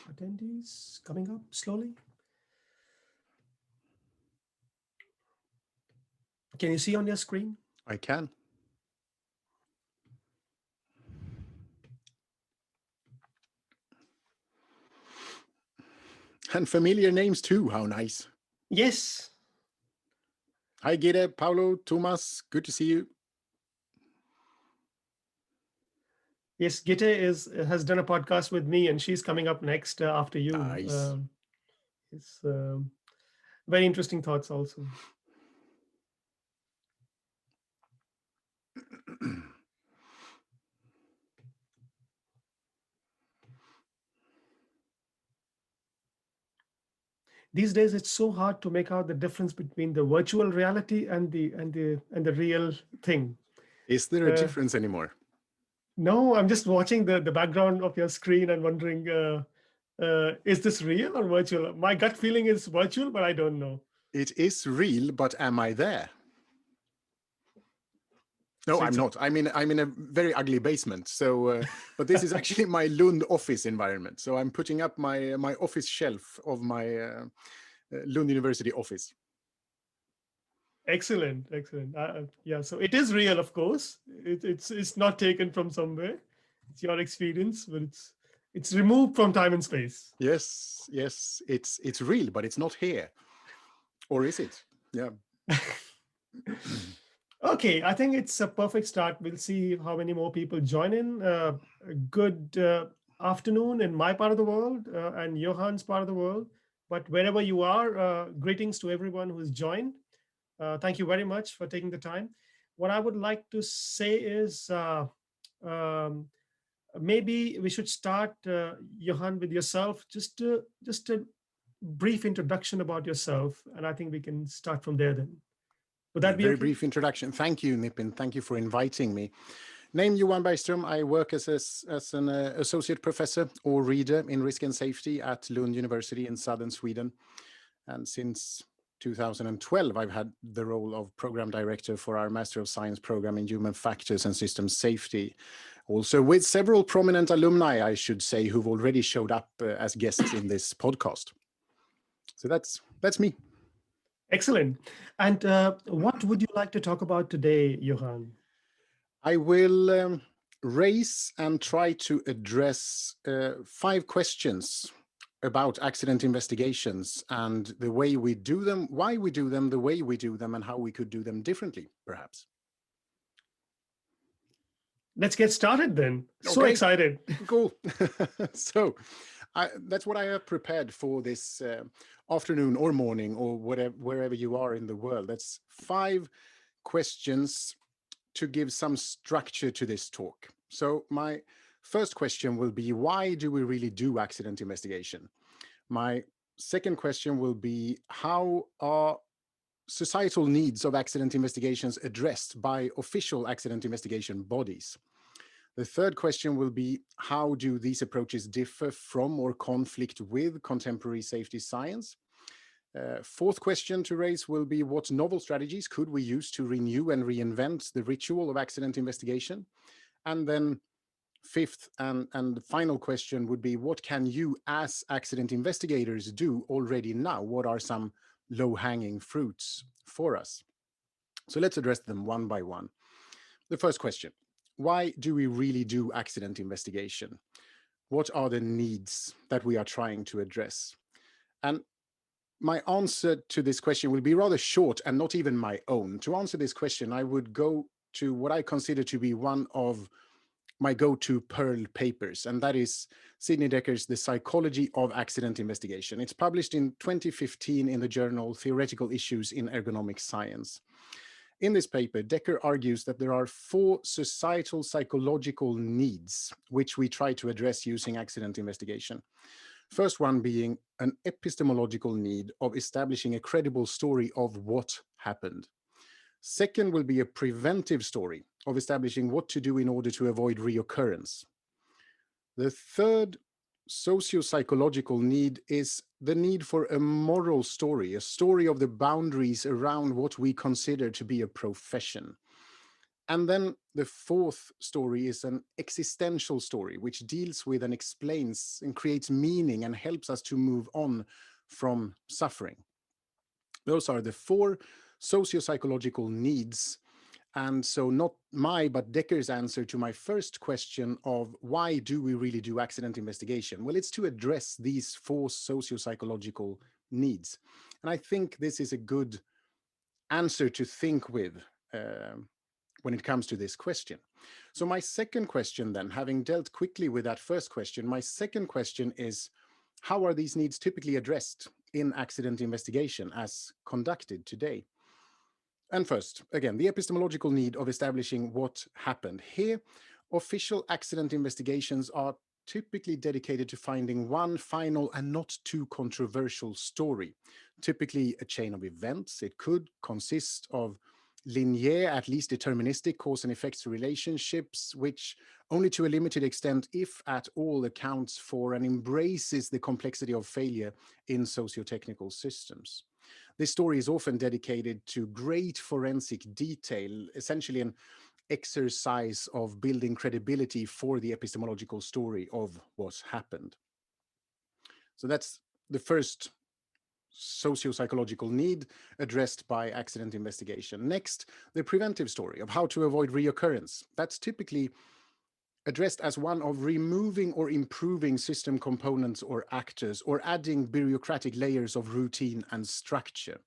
attendees coming up slowly. Can you see on your screen? I can. And familiar names too, how nice. Yes. Hi, Gitte, Paulo, Thomas, good to see you. Yes, Gitte has done a podcast with me, and she's coming up next after you. Nice. It's very interesting thoughts also. These days, it's so hard to make out the difference between the virtual reality and the real thing. Is there a difference anymore? No, I'm just watching the background of your screen and wondering, is this real or virtual? My gut feeling is virtual, but I don't know. It is real, but am I there? No, I'm not. I'm in a very ugly basement. So, but this is actually my Lund office environment. So I'm putting up my office shelf of my Lund University office. Excellent, excellent. Yeah, so it is real, of course. It's not taken from somewhere. It's your experience, but it's removed from time and space. Yes, yes, it's real, but it's not here. Or is it? Yeah. Okay, I think it's a perfect start. We'll see how many more people join in. Good afternoon in my part of the world and Johan's part of the world. But wherever you are, greetings to everyone who's joined. Thank you very much for taking the time. What I would like to say is maybe we should start, Johan, with yourself. Just a brief introduction about yourself, and I think we can start from there then. Would that be very okay? brief introduction? Thank you, Nipin. Thank you for inviting me. Name Johan Bergström. I work as an associate professor or reader in risk and safety at Lund University in southern Sweden. And since 2012, I've had the role of program director for our Master of Science program in Human Factors and System Safety. Also with several prominent alumni, I should say, who've already showed up as guests in this podcast. So that's me. Excellent. And what would you like to talk about today, Johan? I will raise and try to address 5 questions about accident investigations and the way we do them, why we do them, the way we do them, and how we could do them differently, perhaps. Let's get started then. So Okay. excited. Cool. So that's what I have prepared for this afternoon or morning or whatever, wherever you are in the world. That's 5 questions to give some structure to this talk. So my first question will be, why do we really do accident investigation? My second question will be, how are societal needs of accident investigations addressed by official accident investigation bodies? The third question will be, how do these approaches differ from or conflict with contemporary safety science? Fourth question to raise will be, what novel strategies could we use to renew and reinvent the ritual of accident investigation? And then fifth and the final question would be, what can you as accident investigators do already now? What are some low-hanging fruits for us? So let's address them one by one. The first question, why do we really do accident investigation? What are the needs that we are trying to address? And my answer to this question will be rather short and not even my own. To answer this question, I would go to what I consider to be one of my go-to Pearl papers, and that is Sidney Decker's The Psychology of Accident Investigation. It's published in 2015 in the journal Theoretical Issues in Ergonomic Science. In this paper, Decker argues that there are 4 societal psychological needs which we try to address using accident investigation. First one being an epistemological need of establishing a credible story of what happened. Second will be a preventive story of establishing what to do in order to avoid reoccurrence. The third socio-psychological need is the need for a moral story, a story of the boundaries around what we consider to be a profession. And then the fourth story is an existential story, which deals with and explains and creates meaning and helps us to move on from suffering. Those are the four socio-psychological needs. And so not my, but Decker's answer to my first question of why do we really do accident investigation? Well, it's to address these four socio-psychological needs. And I think this is a good answer to think with when it comes to this question. So my second question then, having dealt quickly with that first question, my second question is, how are these needs typically addressed in accident investigation as conducted today? And first, again, the epistemological need of establishing what happened. Here, official accident investigations are typically dedicated to finding one final and not too controversial story, typically a chain of events. It could consist of linear, at least deterministic cause and effects relationships, which only to a limited extent, if at all, accounts for and embraces the complexity of failure in socio-technical systems. This story is often dedicated to great forensic detail, essentially an exercise of building credibility for the epistemological story of what happened. So that's the first socio-psychological need addressed by accident investigation. Next, the preventive story of how to avoid reoccurrence. That's typically addressed as one of removing or improving system components or actors, or adding bureaucratic layers of routine and structure.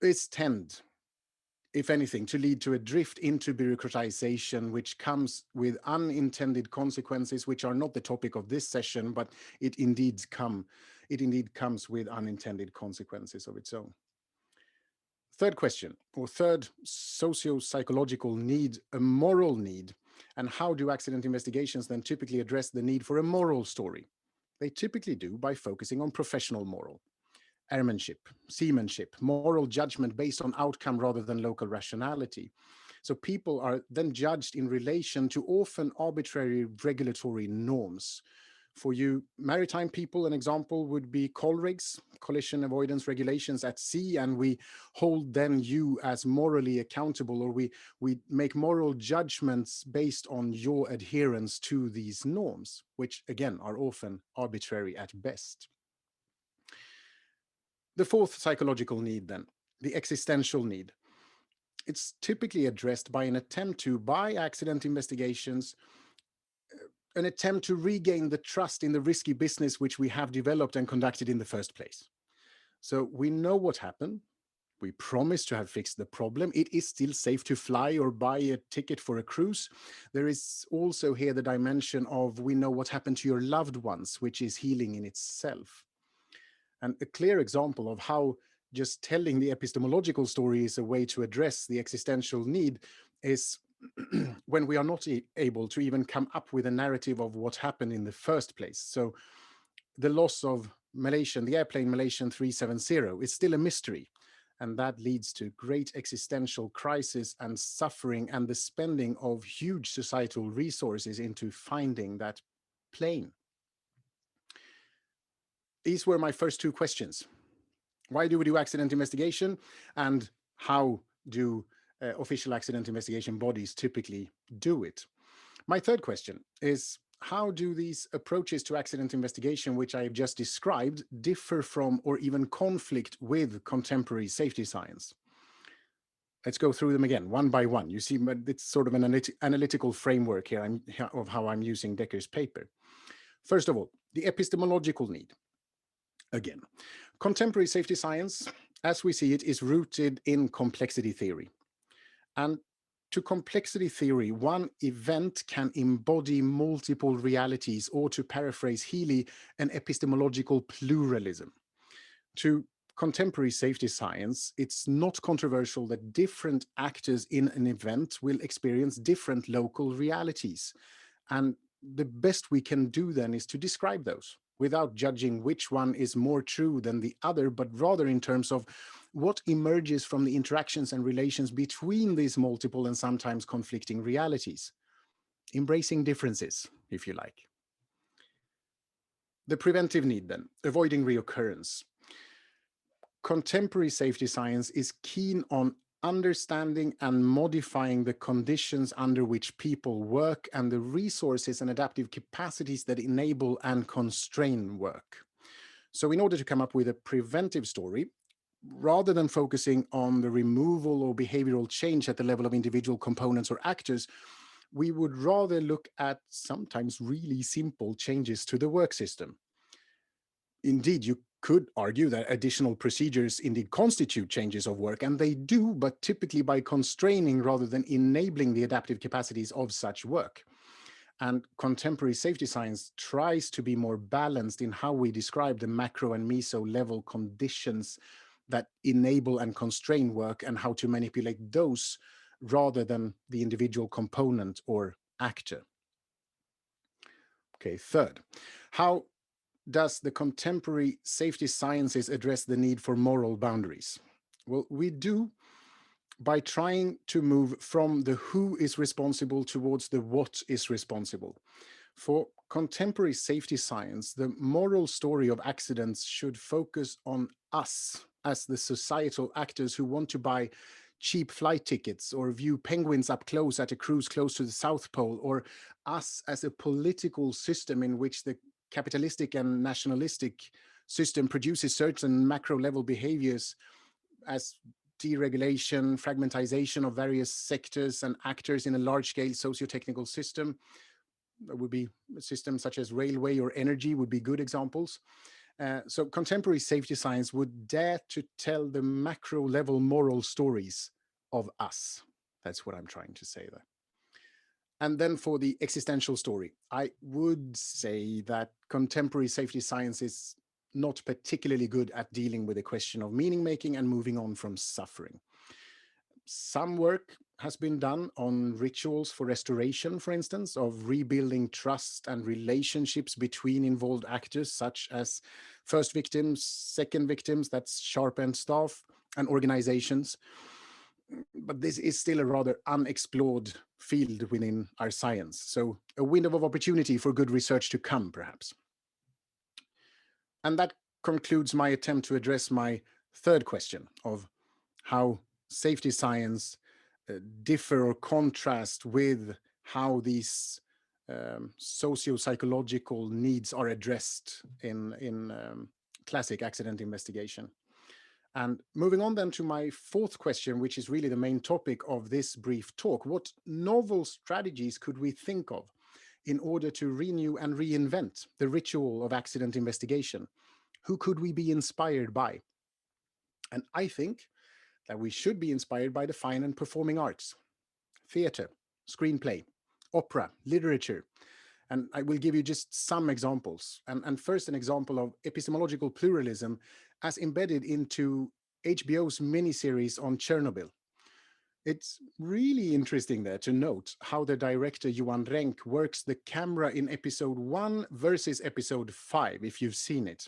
This tend, if anything, to lead to a drift into bureaucratization, which comes with unintended consequences, which are not the topic of this session, but it indeed comes with unintended consequences of its own. Third question, or third socio-psychological need, a moral need. And how do accident investigations then typically address the need for a moral story? They typically do by focusing on professional moral, airmanship, seamanship, moral judgment based on outcome rather than local rationality. So people are then judged in relation to often arbitrary regulatory norms. For you maritime people, an example would be COLREGs, collision avoidance regulations at sea, and we hold then you as morally accountable, or we make moral judgments based on your adherence to these norms, which again are often arbitrary at best. The fourth psychological need then, the existential need. It's typically addressed by an attempt to, by accident investigations, an attempt to regain the trust in the risky business which we have developed and conducted in the first place. So we know what happened. We promise to have fixed the problem. It is still safe to fly or buy a ticket for a cruise. There is also here the dimension of we know what happened to your loved ones, which is healing in itself. And a clear example of how just telling the epistemological story is a way to address the existential need is when we are not able to even come up with a narrative of what happened in the first place. So the loss of Malaysian, the airplane Malaysian 370 is still a mystery. And that leads to great existential crisis and suffering and the spending of huge societal resources into finding that plane. These were my first two questions. Why do we do accident investigation? And how do official accident investigation bodies typically do it? My third question is, how do these approaches to accident investigation, which I have just described, differ from or even conflict with contemporary safety science? Let's go through them again, one by one. You see, it's sort of an analytical framework here of how I'm using Decker's paper. First of all, the epistemological need. Again, contemporary safety science, as we see it, is rooted in complexity theory. And to complexity theory, one event can embody multiple realities, or to paraphrase Healy, an epistemological pluralism. To contemporary safety science, it's not controversial that different actors in an event will experience different local realities. And the best we can do then is to describe those without judging which one is more true than the other, but rather in terms of what emerges from the interactions and relations between these multiple and sometimes conflicting realities. Embracing differences, if you like. The preventive need then, avoiding reoccurrence. Contemporary safety science is keen on understanding and modifying the conditions under which people work and the resources and adaptive capacities that enable and constrain work. So in order to come up with a preventive story, rather than focusing on the removal or behavioral change at the level of individual components or actors, we would rather look at sometimes really simple changes to the work system. Indeed, you could argue that additional procedures indeed constitute changes of work, and they do, but typically by constraining rather than enabling the adaptive capacities of such work. And contemporary safety science tries to be more balanced in how we describe the macro and meso level conditions that enable and constrain work and how to manipulate those rather than the individual component or actor. Okay, third, how does the contemporary safety sciences address the need for moral boundaries? Well, we do by trying to move from the who is responsible towards the what is responsible. For contemporary safety science, the moral story of accidents should focus on us as the societal actors who want to buy cheap flight tickets or view penguins up close at a cruise close to the South Pole, or us as a political system in which the capitalistic and nationalistic system produces certain macro level behaviors as deregulation, fragmentization of various sectors and actors in a large-scale socio-technical system. That would be systems such as railway or energy would be good examples. So contemporary safety science would dare to tell the macro level moral stories of us. That's what I'm trying to say there. And then for the existential story, I would say that contemporary safety science is not particularly good at dealing with the question of meaning making and moving on from suffering. Some work has been done on rituals for restoration, for instance, of rebuilding trust and relationships between involved actors, such as first victims, second victims, that's sharp-end staff, and organizations. But this is still a rather unexplored field within our science. So a window of opportunity for good research to come, perhaps. And that concludes my attempt to address my third question of how safety science differ or contrast with how these socio-psychological needs are addressed in classic accident investigation. And moving on then to my fourth question, which is really the main topic of this brief talk, what novel strategies could we think of in order to renew and reinvent the ritual of accident investigation? Who could we be inspired by? And I think that we should be inspired by the fine and performing arts, theater, screenplay, opera, literature. And I will give you just some examples. And first, an example of epistemological pluralism as embedded into HBO's miniseries on Chernobyl. It's really interesting there to note how the director Johan Renck works the camera in episode 1 versus episode 5, if you've seen it.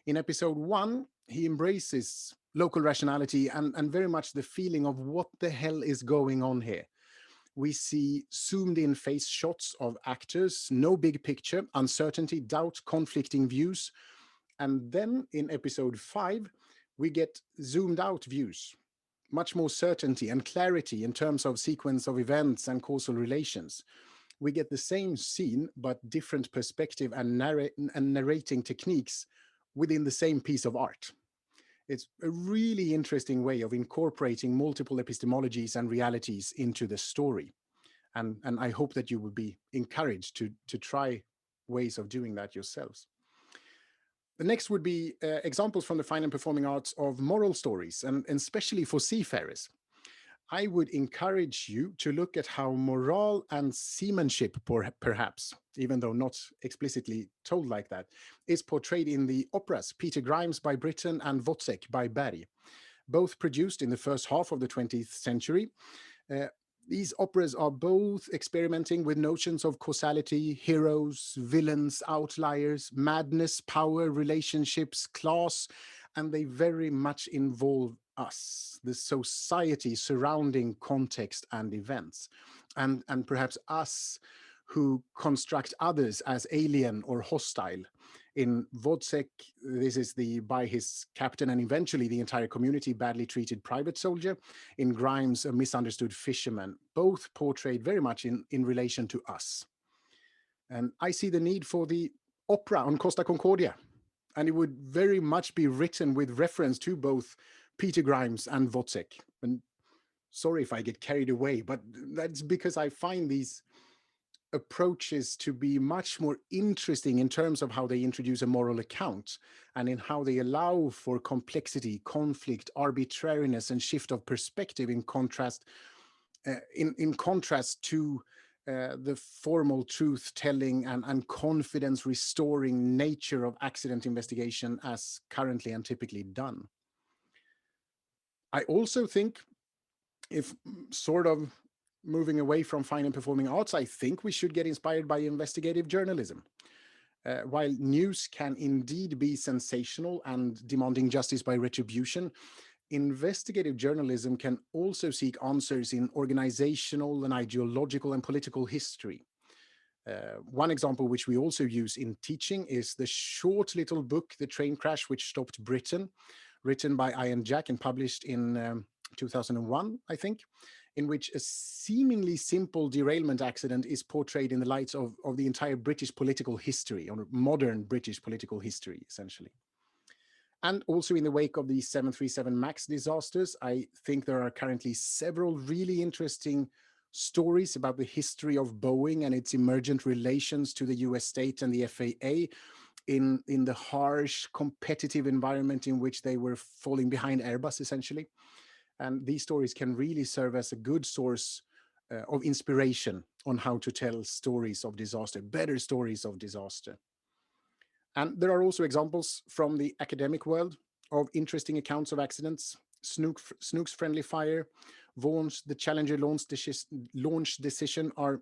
In episode 1, he embraces local rationality and very much the feeling of what the hell is going on here. We see zoomed in face shots of actors, no big picture, uncertainty, doubt, conflicting views. And then in episode 5, we get zoomed out views, much more certainty and clarity in terms of sequence of events and causal relations. We get the same scene, but different perspective and narrating techniques within the same piece of art. It's a really interesting way of incorporating multiple epistemologies and realities into the story. And I hope that you will be encouraged to try ways of doing that yourselves. The next would be examples from the fine and performing arts of moral stories, and especially for seafarers. I would encourage you to look at how morale and seamanship, perhaps, even though not explicitly told like that, is portrayed in the operas Peter Grimes by Britten and Wozzeck by Berg, both produced in the first half of the 20th century. These operas are both experimenting with notions of causality, heroes, villains, outliers, madness, power, relationships, class, and they very much involve us, the society surrounding context and events, and perhaps us who construct others as alien or hostile In Wozzeck, this is by his captain and eventually the entire community, badly treated private soldier. In Grimes, a misunderstood fisherman, both portrayed very much in relation to us. And I see the need for the opera on Costa Concordia, and it would very much be written with reference to both Peter Grimes and Wozzeck. And sorry if I get carried away, but that's because I find these approaches to be much more interesting in terms of how they introduce a moral account and in how they allow for complexity, conflict, arbitrariness, and shift of perspective in contrast to the formal truth-telling and confidence-restoring nature of accident investigation as currently and typically done. I also think, if sort of moving away from fine and performing arts, I think we should get inspired by investigative journalism. While news can indeed be sensational and demanding justice by retribution, investigative journalism can also seek answers in organizational and ideological and political history. One example which we also use in teaching is the short little book, The Train Crash Which Stopped Britain, written by Ian Jack and published in 2001, I think, in which a seemingly simple derailment accident is portrayed in the light of the entire British political history, or modern British political history, essentially. And also in the wake of the 737 MAX disasters, I think there are currently several really interesting stories about the history of Boeing and its emergent relations to the US state and the FAA in the harsh competitive environment in which they were falling behind Airbus, essentially. And these stories can really serve as a good source of inspiration on how to tell stories of disaster, better stories of disaster. And there are also examples from the academic world of interesting accounts of accidents. Snook's friendly fire, Vaughan's the Challenger launch decision are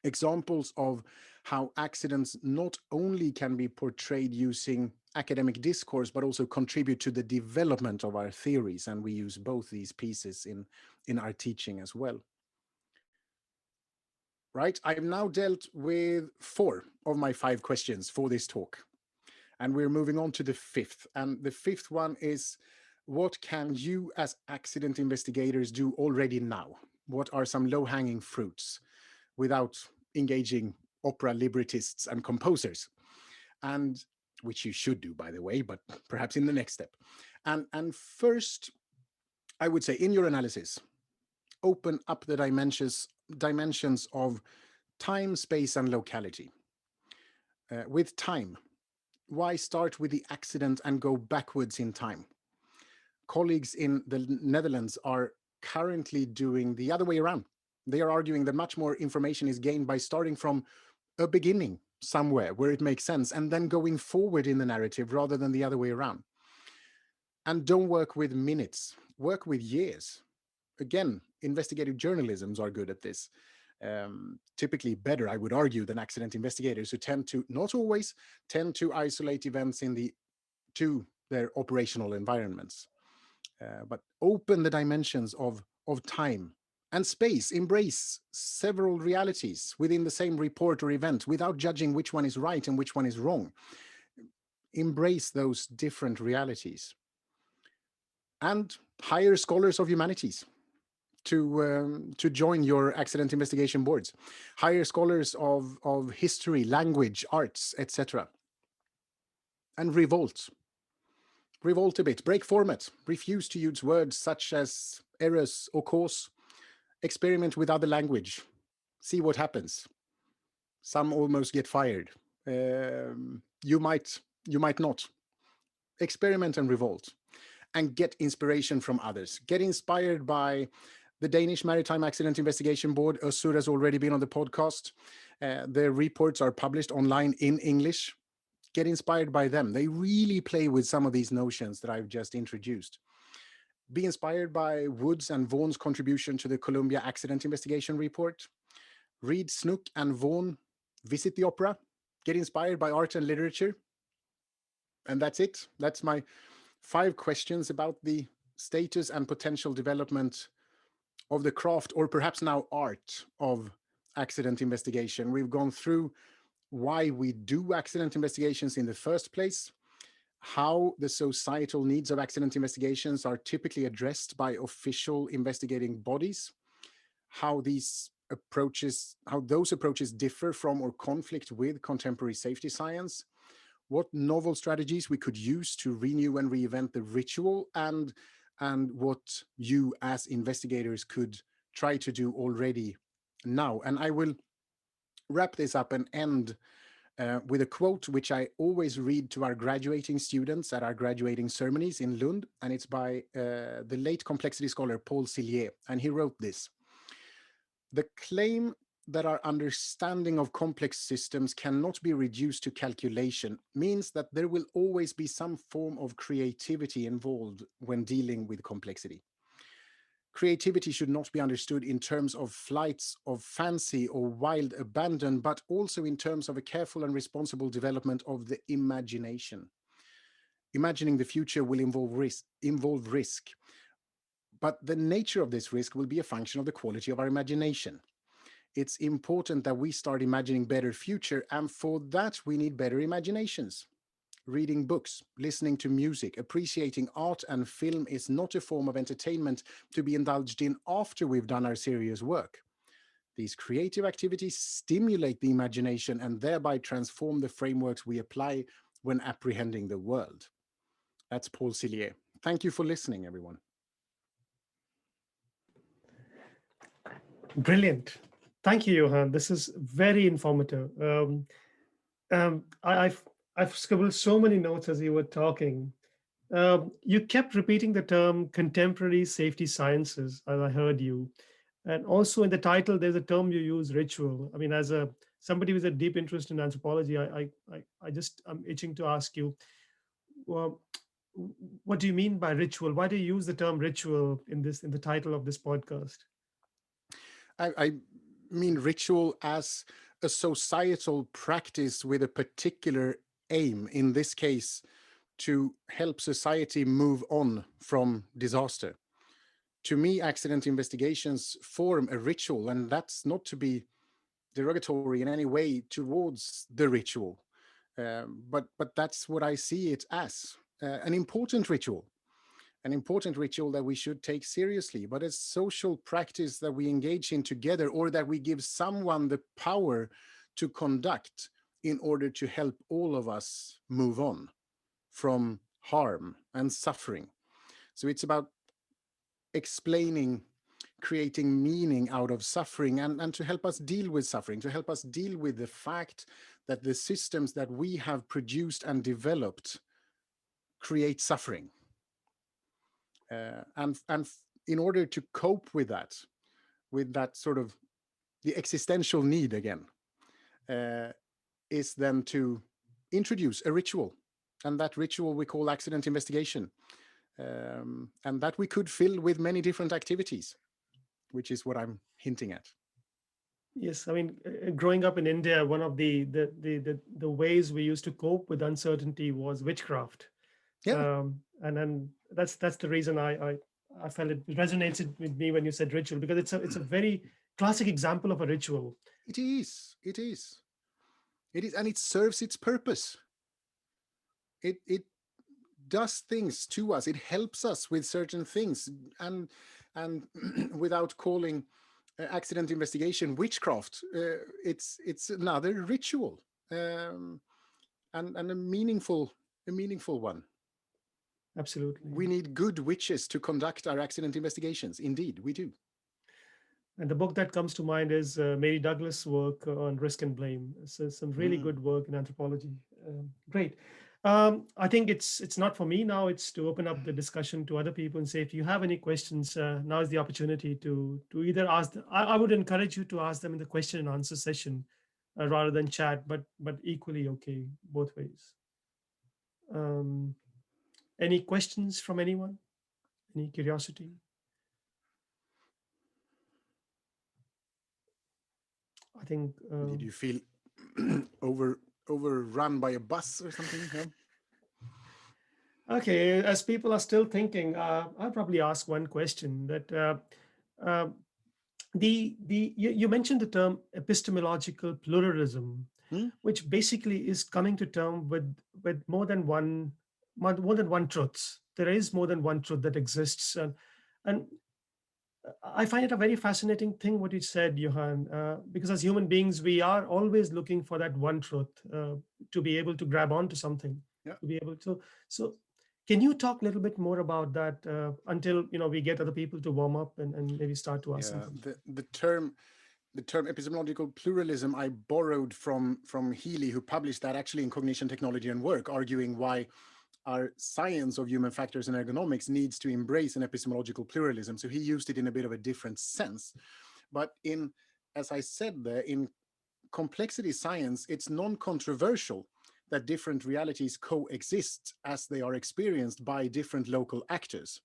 examples of how accidents not only can be portrayed using academic discourse, but also contribute to the development of our theories. And we use both these pieces in our teaching as well. Right, I've now dealt with 4 of my 5 questions for this talk. And we're moving on to the 5th. And the 5th one is, what can you as accident investigators do already now? What are some low-hanging fruits without engaging opera librettists and composers? And which you should do, by the way, but perhaps in the next step. And first, I would say, in your analysis, open up the dimensions of time, space, and locality. With time, why start with the accident and go backwards in time? Colleagues in the Netherlands are currently doing the other way around. They are arguing that much more information is gained by starting from a beginning somewhere where it makes sense and then going forward in the narrative rather than the other way around. And don't work with minutes, work with years. Again, investigative journalisms are good at this. Typically better, I would argue, than accident investigators who tend to, not always, tend to isolate events to their operational environments. But open the dimensions of time and space, embrace several realities within the same report or event without judging which one is right and which one is wrong. Embrace those different realities. And hire scholars of humanities to join your accident investigation boards. Hire scholars of history, language, arts, etc. And revolt. Revolt a bit, break format, refuse to use words such as errors or cause. Experiment with other language, see what happens. Some almost get fired. You might not. Experiment and revolt, and get inspiration from others. Get inspired by the Danish Maritime Accident Investigation Board. Össur has already been on the podcast. Their reports are published online in English. Get inspired by them. They really play with some of these notions that I've just introduced. Be inspired by Wood's and Vaughan's contribution to the Columbia Accident Investigation Report. Read Snook and Vaughan. Visit the opera. Get inspired by art and literature. And that's it. That's my 5 questions about the status and potential development of the craft, or perhaps now art, of accident investigation. We've gone through why we do accident investigations in the first place, how the societal needs of accident investigations are typically addressed by official investigating bodies, how those approaches differ from or conflict with contemporary safety science, what novel strategies we could use to renew and reinvent the ritual, and what you as investigators could try to do already now. And I will wrap this up and end with a quote which I always read to our graduating students at our graduating ceremonies in Lund, and it's by the late complexity scholar Paul Cillier, and he wrote this: "The claim that our understanding of complex systems cannot be reduced to calculation means that there will always be some form of creativity involved when dealing with complexity. Creativity should not be understood in terms of flights of fancy or wild abandon, but also in terms of a careful and responsible development of the imagination. Imagining the future will involve risk, but the nature of this risk will be a function of the quality of our imagination. It's important that we start imagining better future, and for that we need better imaginations. Reading books, listening to music, appreciating art and film is not a form of entertainment to be indulged in after we've done our serious work. These creative activities stimulate the imagination and thereby transform the frameworks we apply when apprehending the world." That's Paul Cillier. Thank you for listening, everyone. Brilliant. Thank you, Johan. This is very informative. I've scribbled so many notes as you were talking. You kept repeating the term contemporary safety sciences, as I heard you. And also in the title, there's a term you use, ritual. I mean, as somebody with a deep interest in anthropology, I'm itching to ask you, well, what do you mean by ritual? Why do you use the term ritual in the title of this podcast? I mean ritual as a societal practice with a particular aim, in this case, to help society move on from disaster. To me, accident investigations form a ritual, and that's not to be derogatory in any way towards the ritual, but that's what I see it as, an important ritual that we should take seriously, but a social practice that we engage in together, or that we give someone the power to conduct in order to help all of us move on from harm and suffering. So it's about explaining, creating meaning out of suffering, and to help us deal with suffering, to help us deal with the fact that the systems that we have produced and developed create suffering. And in order to cope with that sort of the existential need again, is then to introduce a ritual, and that ritual we call accident investigation, and that we could fill with many different activities, which is what I'm hinting at. Yes, I mean, growing up in India, one of the ways we used to cope with uncertainty was witchcraft. Yeah. And that's the reason I felt it resonates with me when you said ritual, because it's a very classic example of a ritual. It is, and it serves its purpose. It does things to us. It helps us with certain things, and without calling accident investigation witchcraft, it's another ritual, and a meaningful one. Absolutely. We need good witches to conduct our accident investigations. Indeed, we do. And the book that comes to mind is Mary Douglas' work on risk and blame. So some really good work in anthropology. Great. I think it's not for me now. It's to open up the discussion to other people and say, if you have any questions, now is the opportunity to either ask. I would encourage you to ask them in the question and answer session rather than chat, but equally okay both ways. Any questions from anyone? Any curiosity? I think. Did you feel overrun by a bus or something? Yeah. Okay, as people are still thinking, I'll probably ask one question. That you mentioned the term epistemological pluralism. Hmm? which basically is coming to term with more than one truth. There is more than one truth that exists, and I find it a very fascinating thing what you said, Johan, because as human beings, we are always looking for that one truth to be able to grab onto something, Yeah. to be able to. So, can you talk a little bit more about that until we get other people to warm up and maybe start to ask some Yeah. questions? The term epistemological pluralism I borrowed from Healy, who published that actually in Cognition, Technology and Work, arguing why our science of human factors and ergonomics needs to embrace an epistemological pluralism. So he used it in a bit of a different sense. But as I said there, in complexity science, it's non-controversial that different realities coexist as they are experienced by different local actors.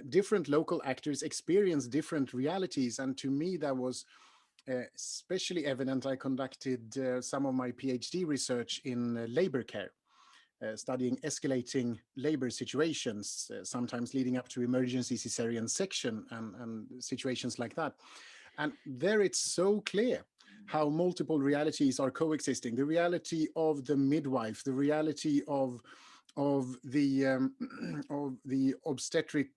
Different local actors experience different realities, and to me that was especially evident. I conducted some of my PhD research in labor care, studying escalating labor situations, sometimes leading up to emergency cesarean section and situations like that. And there it's so clear how multiple realities are coexisting. The reality of the midwife, the reality of the of the obstetric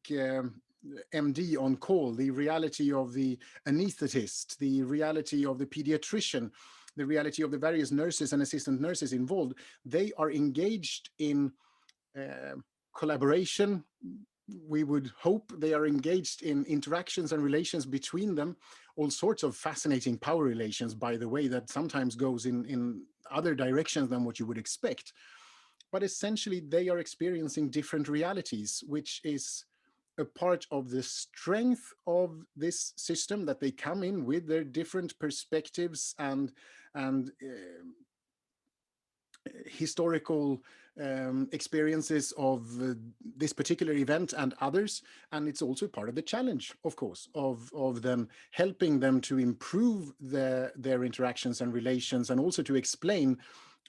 MD on call, the reality of the anesthetist, the reality of the pediatrician, the reality of the various nurses and assistant nurses involved. They are engaged in collaboration. We would hope they are engaged in interactions and relations between them, all sorts of fascinating power relations, by the way, that sometimes goes in other directions than what you would expect. But essentially, they are experiencing different realities, which is a part of the strength of this system, that they come in with their different perspectives and historical experiences of this particular event and others. And it's also part of the challenge, of course, of them, helping them to improve their interactions and relations, and also to explain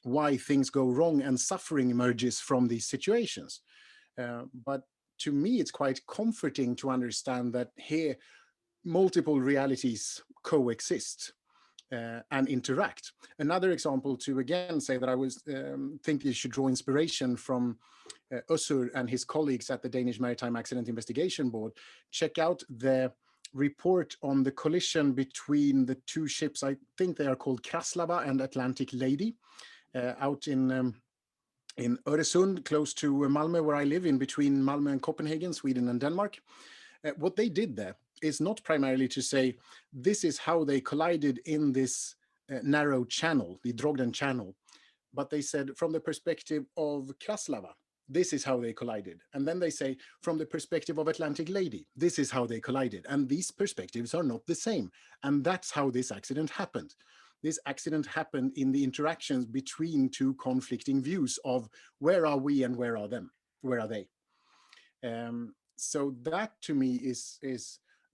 why things go wrong and suffering emerges from these situations. But to me, it's quite comforting to understand that here multiple realities coexist and interact. Another example, to again say that I was think you should draw inspiration from Össur and his colleagues at the Danish Maritime Accident Investigation Board. Check out the report on the collision between the two ships. I think they are called Kraslava and Atlantic Lady, out in Öresund, close to Malmö, where I live, in between Malmö and Copenhagen, Sweden and Denmark. What they did there is not primarily to say, this is how they collided in this narrow channel, the Drogden Channel, but they said, from the perspective of Kraslava, this is how they collided. And then they say, from the perspective of Atlantic Lady, this is how they collided. And these perspectives are not the same. And that's how this accident happened. This accident happened in the interactions between two conflicting views of where are we and where are them? Where are they? So that to me is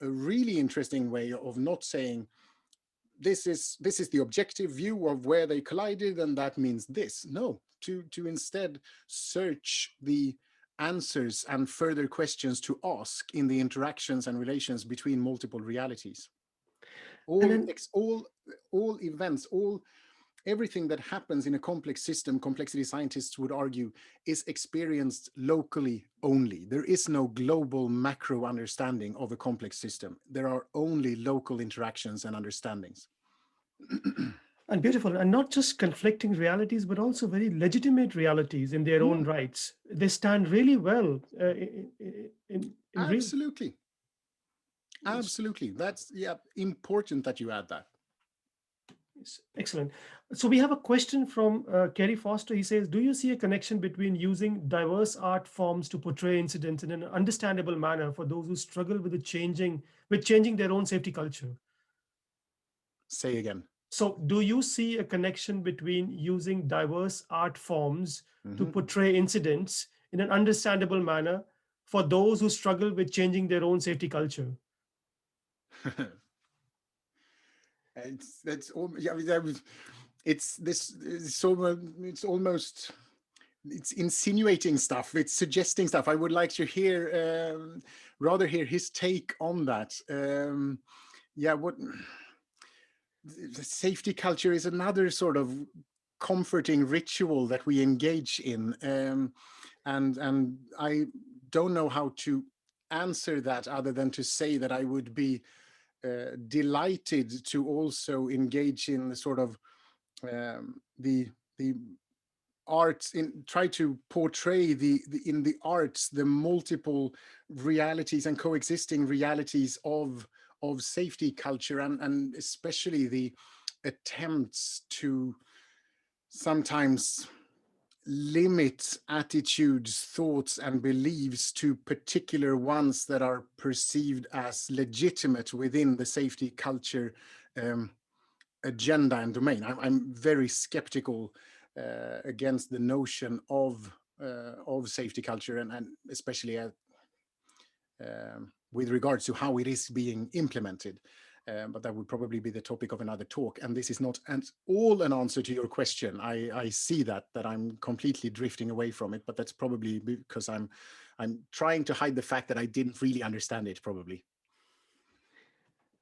a really interesting way of not saying this is the objective view of where they collided and that means this. No, to instead search the answers and further questions to ask in the interactions and relations between multiple realities. And All then events, everything that happens in a complex system, complexity scientists would argue, is experienced locally only. There is no global macro understanding of a complex system. There are only local interactions and understandings. and beautiful, and not just conflicting realities, but also very legitimate realities in their own Mm, rights. They stand really well in real. absolutely. Absolutely. That's important that you add that. Excellent. So we have a question from Kerry Foster. He says, do you see a connection between using diverse art forms to portray incidents in an understandable manner for those who struggle with changing their own safety culture? Say again. So do you see a connection between using diverse art forms to Mhm. portray incidents in an understandable manner for those who struggle with changing their own safety culture? It's insinuating stuff. It's suggesting stuff. I would like to rather hear his take on that. What the safety culture is another sort of comforting ritual that we engage in, and I don't know how to answer that other than to say that I would be delighted to also engage in the sort of the arts, in try to portray in the arts the multiple realities and coexisting realities of safety culture, and especially the attempts to sometimes limit attitudes, thoughts, and beliefs to particular ones that are perceived as legitimate within the safety culture agenda and domain. I'm very skeptical against the notion of safety culture, and especially with regards to how it is being implemented. But that would probably be the topic of another talk. And this is not at all an answer to your question. I see that I'm completely drifting away from it, but that's probably because I'm trying to hide the fact that I didn't really understand it, probably.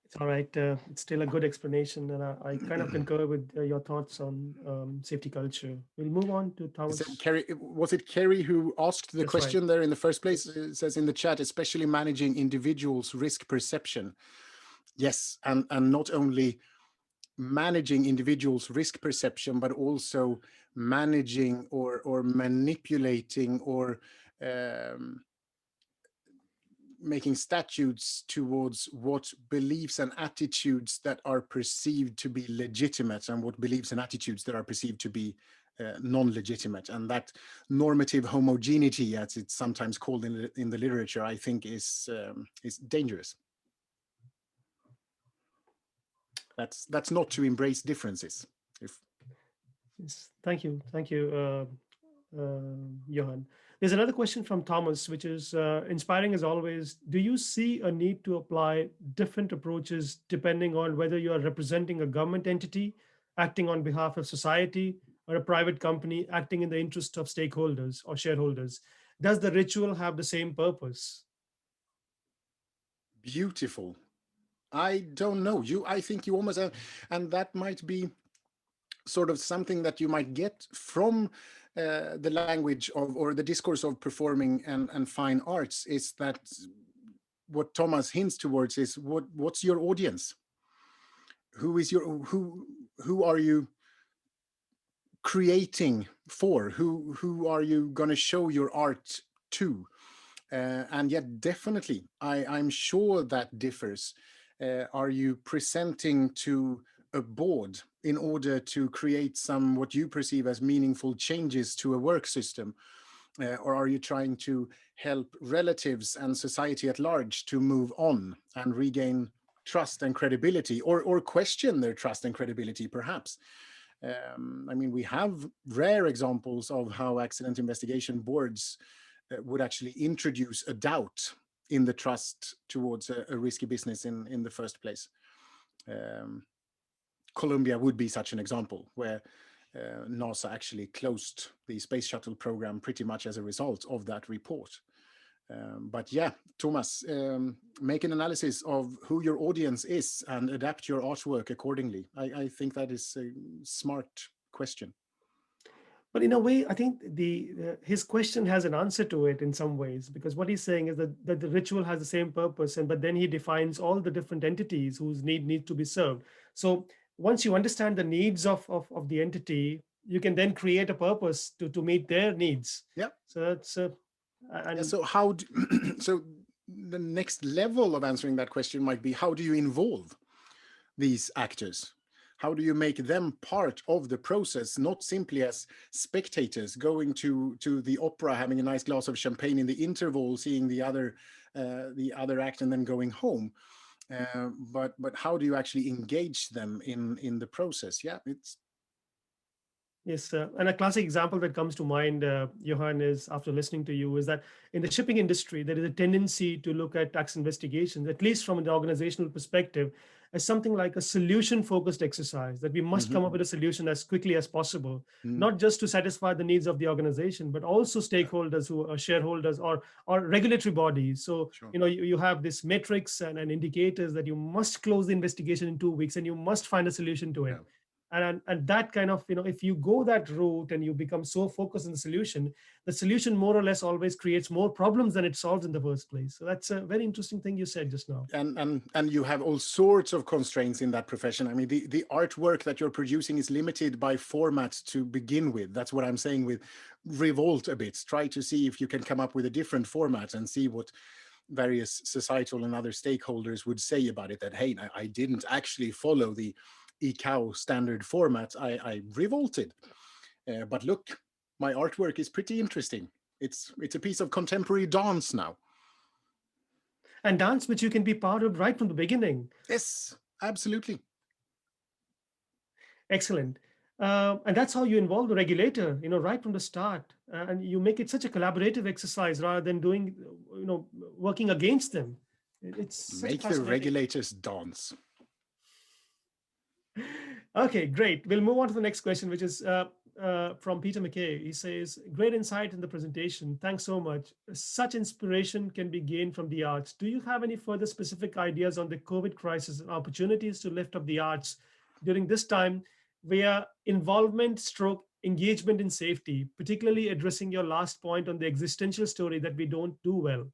It's all right. It's still a good explanation, and I kind of concur with your thoughts on safety culture. We'll move on to Thomas. Was it Kerry who asked the That's question right. there in the first place? It says in the chat, especially managing individuals' risk perception. Yes, and not only managing individuals' risk perception, but also managing or manipulating or making statutes towards what beliefs and attitudes that are perceived to be legitimate and what beliefs and attitudes that are perceived to be non-legitimate. And that normative homogeneity, as it's sometimes called in the literature, I think is dangerous. That's not to embrace differences. Yes, thank you, Johan. There's another question from Thomas, which is inspiring as always. Do you see a need to apply different approaches depending on whether you are representing a government entity acting on behalf of society or a private company acting in the interest of stakeholders or shareholders? Does the ritual have the same purpose? Beautiful. I don't know. I think you almost have, and that might be sort of something that you might get from the language of, or the discourse of performing and fine arts, is that what Thomas hints towards is what's your audience? Who are you creating for? Who are you going to show your art to? And yet definitely, I'm sure that differs. Are you presenting to a board in order to create some what you perceive as meaningful changes to a work system? Or are you trying to help relatives and society at large to move on and regain trust and credibility, or question their trust and credibility, perhaps? I mean, we have rare examples of how accident investigation boards would actually introduce a doubt in the trust towards a risky business in the first place. Columbia would be such an example, where NASA actually closed the space shuttle program pretty much as a result of that report. But yeah, Thomas, make an analysis of who your audience is and adapt your artwork accordingly. I think that is a smart question. But in a way, I think his question has an answer to it in some ways, because what he's saying is that the ritual has the same purpose, but then he defines all the different entities whose need to be served. So once you understand the needs of the entity, you can then create a purpose to meet their needs. Yeah. So that's so how so the next level of answering that question might be, how do you involve these actors? How do you make them part of the process, not simply as spectators going to the opera, having a nice glass of champagne in the interval, seeing the other act and then going home? But how do you actually engage them in the process? Yeah, Yes, and a classic example that comes to mind, Johan, is after listening to you, is that in the shipping industry, there is a tendency to look at tax investigations, at least from an organizational perspective, as something like a solution-focused exercise, that we must come up Hmm. with a solution as quickly as possible, Mm, not just to satisfy the needs of the organization, but also yeah, stakeholders who are shareholders or regulatory bodies. So, sure. you have this metrics and indicators that you must close the investigation in 2 weeks and you must find a solution to Yeah. it, and that kind of, if you go that route and you become so focused on the solution more or less always creates more problems than it solves in the first place. So that's a very interesting thing you said just now. And you have all sorts of constraints in that profession. I mean, the artwork that you're producing is limited by format to begin with. That's what I'm saying with revolt a bit. Try to see if you can come up with a different format and see what various societal and other stakeholders would say about it. That, hey, I didn't actually follow the ECOW standard format. I revolted. But look, my artwork is pretty interesting. It's a piece of contemporary dance now. And dance which you can be part of right from the beginning. Yes, absolutely. Excellent. And that's how you involve the regulator, right from the start, and you make it such a collaborative exercise rather than doing, working against them. It's such a Make the fascinating. regulators dance. Okay, great. We'll move on to the next question, which is from Peter McKay. He says, "Great insight in the presentation. Thanks so much. Such inspiration can be gained from the arts. Do you have any further specific ideas on the COVID crisis and opportunities to lift up the arts during this time via involvement stroke engagement in safety, particularly addressing your last point on the existential story that we don't do well?"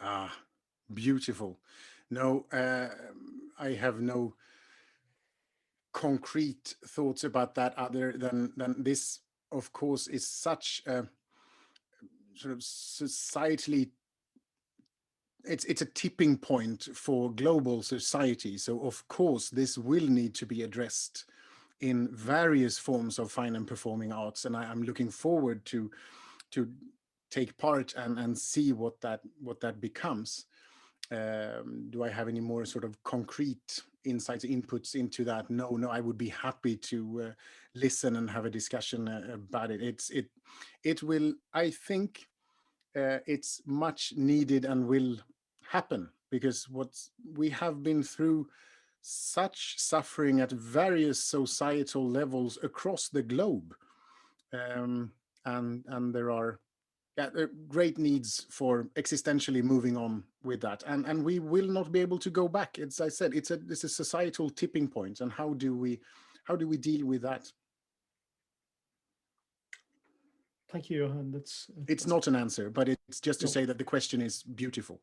Ah, beautiful. No, I have no concrete thoughts about that other than this, of course, is such a sort of societally, it's a tipping point for global society. So of course this will need to be addressed in various forms of fine and performing arts, and I'm looking forward to take part and see what that becomes. Do I have any more sort of concrete insights, inputs into that? No, I would be happy to listen and have a discussion about it. It will, I think, it's much needed and will happen, because we have been through such suffering at various societal levels across the globe, um, and there are, yeah, there are great needs for existentially moving on with that, and we will not be able to go back. It's, I said, it's a societal tipping point, and how do we deal with that? Thank you, Johan. It's not an answer, but it's just to No. say that the question is beautiful.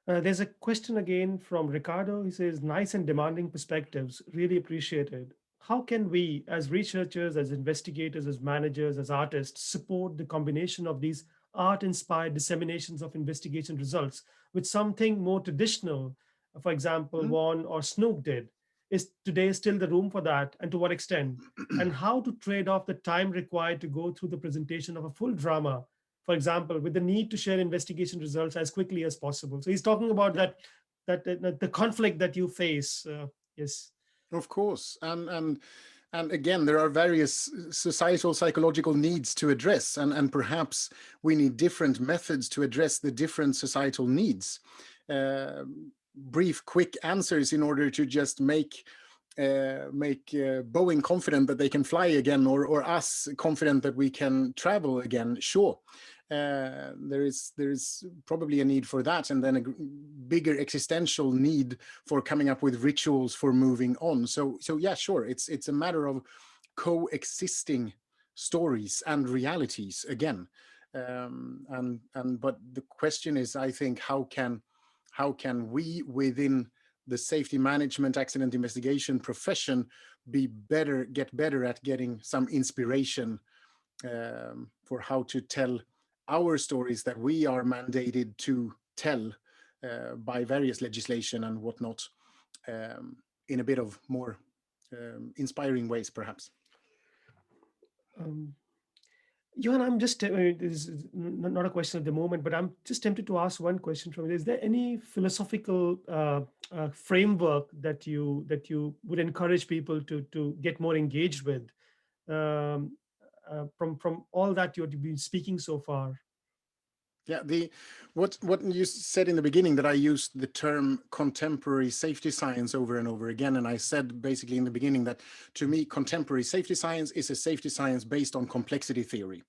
There's a question again from Ricardo. He says, "Nice and demanding perspectives, really appreciated. How can we, as researchers, as investigators, as managers, as artists, support the combination of these art inspired disseminations of investigation results with something more traditional? For example, Mm. Vaughan or Snook did. Is today still the room for that, and to what extent? And how to trade off the time required to go through the presentation of a full drama, for example, with the need to share investigation results as quickly as possible?" So he's talking about Yeah, that the conflict that you face. Yes. of course. And again, there are various societal psychological needs to address, and perhaps we need different methods to address the different societal needs. Uh, Brief, quick answers in order to just make Boeing confident that they can fly again, or us confident that we can travel again. Sure, there is probably a need for that, and then a bigger existential need for coming up with rituals for moving on. So yeah, sure, it's a matter of coexisting stories and realities again. And but the question is, I think, how can we within the safety management accident investigation profession get better at getting some inspiration for how to tell our stories that we are mandated to tell by various legislation and whatnot, in a bit of more inspiring ways, perhaps. Um, Johan, I'm just, this is not a question at the moment, but I'm just tempted to ask one question from you. Is there any philosophical framework that you would encourage people to get more engaged with um, from all that you've been speaking so far? Yeah, what you said in the beginning, that I used the term contemporary safety science over and over again, and I said basically in the beginning that to me contemporary safety science is a safety science based on complexity theory.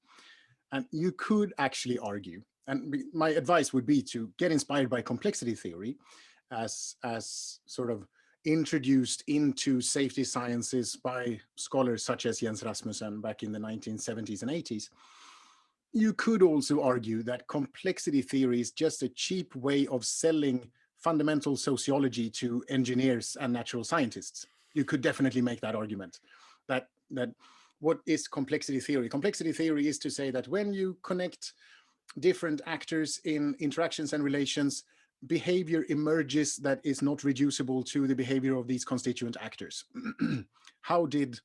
And you could actually argue, and my advice would be to get inspired by complexity theory as sort of introduced into safety sciences by scholars such as Jens Rasmussen back in the 1970s and 80s. You could also argue that complexity theory is just a cheap way of selling fundamental sociology to engineers and natural scientists. You could definitely make that argument. That what is complexity theory? Complexity theory is to say that when you connect different actors in interactions and relations, behavior emerges that is not reducible to the behavior of these constituent actors. How did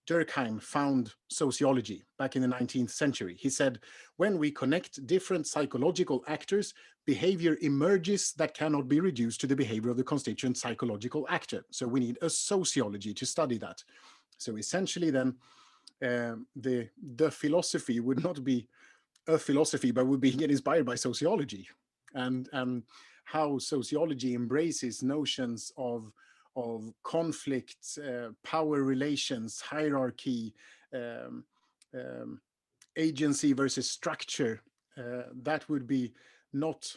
Durkheim found sociology back in the 19th century? He said, when we connect different psychological actors, behavior emerges that cannot be reduced to the behavior of the constituent psychological actor. So we need a sociology to study that. So essentially then, the philosophy would not be a philosophy, but would be get inspired by sociology, and how sociology embraces notions of conflict, power relations, hierarchy, um, um, agency versus structure. That would be not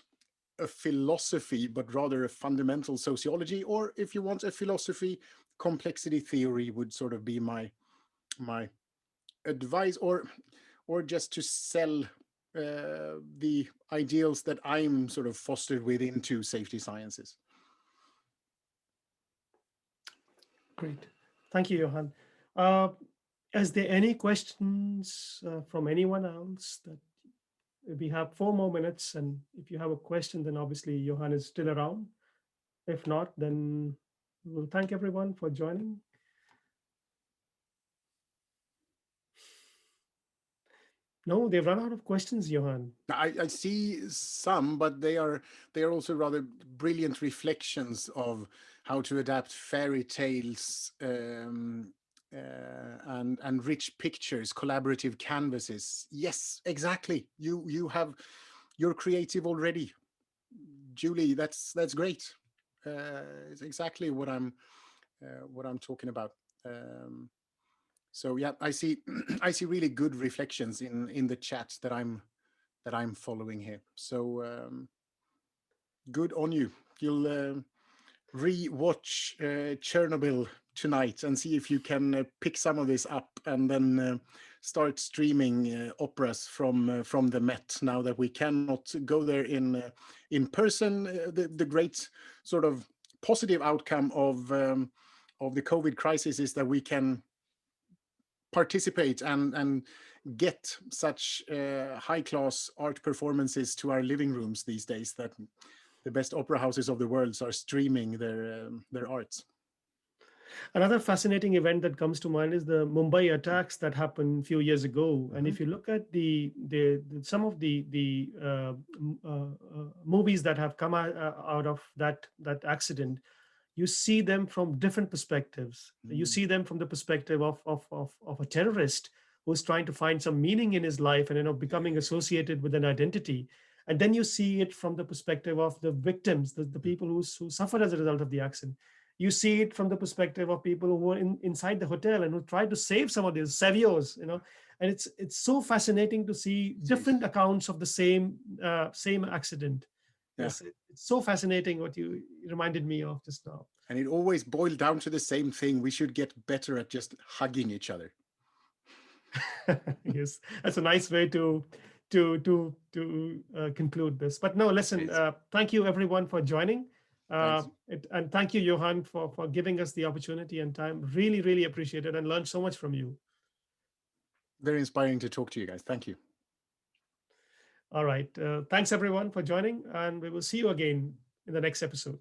a philosophy, but rather a fundamental sociology. Or if you want a philosophy, complexity theory would sort of be my advice, or just to sell the ideals that I'm sort of fostered with into safety sciences. Great. Thank you, Johan. Uh, is there any questions from anyone else? That we have 4 more minutes, and if you have a question, then obviously Johan is still around. If not, then we'll thank everyone for joining. No, they've run out of questions, Johan. I see some, but they are also rather brilliant reflections of how to adapt fairy tales, and rich pictures, collaborative canvases. Yes, exactly. You're creative already, Julie. That's great. It's exactly what I'm talking about. So yeah, I see I see really good reflections in the chat that I'm following here. So good on you. You'll re-watch Chernobyl tonight and see if you can pick some of this up, and then start streaming operas from the Met. Now that we cannot go there in person, the great sort of positive outcome of the COVID crisis is that we can participate and get such high-class art performances to our living rooms these days, that the best opera houses of the world are streaming their arts. Another fascinating event that comes to mind is the Mumbai attacks that happened a few years ago. And if you look at some of the movies that have come out of that accident, you see them from different perspectives. You see them from the perspective of a terrorist who's trying to find some meaning in his life and becoming associated with an identity. And then you see it from the perspective of the victims, the people who suffered as a result of the accident. You see it from the perspective of people who were inside the hotel and who tried to save some of these saviors, and it's so fascinating to see different accounts of the same accident. Yeah. Yes, it's so fascinating what you reminded me of just now. And it always boiled down to the same thing. We should get better at just hugging each other. Yes, that's a nice way to conclude this. But no, listen, thank you everyone for joining. And thank you, Johan, for giving us the opportunity and time. Really, really appreciate it and learned so much from you. Very inspiring to talk to you guys. Thank you. All right. Thanks everyone for joining, and we will see you again in the next episode.